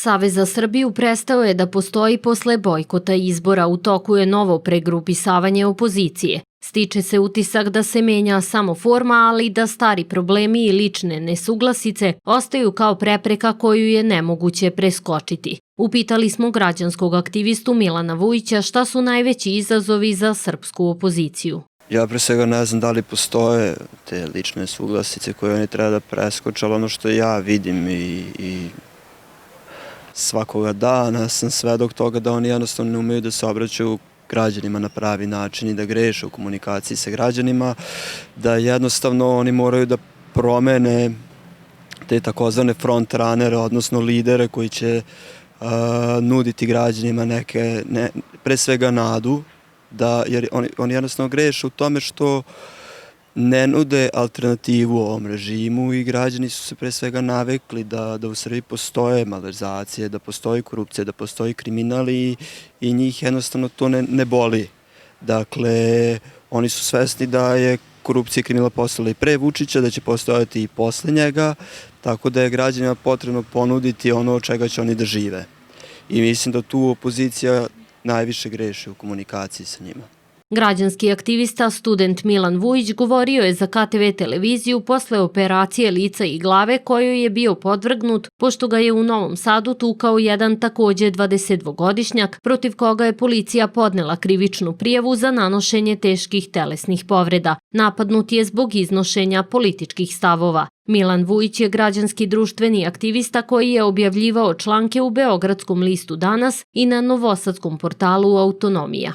Savez za Srbiju prestao je da postoji posle bojkota izbora. U toku je novo pregrupisavanje opozicije. Stiče se utisak da se menja samo forma, ali da stari problemi i lične nesuglasice ostaju kao prepreka koju je nemoguće preskočiti. Upitali smo građanskog aktivistu Milana Vujića šta su najveći izazovi za srpsku opoziciju. Ja pre svega ne znam da li postoje te lične suglasice koje oni treba da preskoče, ali ono što ja vidim i svakoga dana sam svedok toga da oni jednostavno ne umeju da se obraćaju građanima na pravi način i da greše u komunikaciji sa građanima, da jednostavno oni moraju da promene te takozvane front runnere, odnosno lidere koji će nuditi građanima pre svega nadu, jer oni jednostavno greše u tome što ne nude alternativu ovom režimu i građani su se pre svega navikli da u Srbiji postoje malverzacije, da postoji korupcija, da postoji kriminal i njih jednostavno to ne boli. Dakle, oni su svesni da je korupcija i kriminal postala i pre Vučića, da će postojati i posle njega, tako da je građanima potrebno ponuditi ono od čega će oni da žive. I mislim da tu opozicija najviše greši u komunikaciji sa njima. Građanski aktivista, student Milan Vujić, govorio je za KTV televiziju posle operacije lica i glave kojoj je bio podvrgnut pošto ga je u Novom Sadu tukao jedan takođe 22-godišnjak protiv koga je policija podnela krivičnu prijavu za nanošenje teških telesnih povreda. Napadnut je zbog iznošenja političkih stavova. Milan Vujić je građanski društveni aktivista koji je objavljivao članke u Beogradskom listu Danas i na novosadskom portalu Autonomija.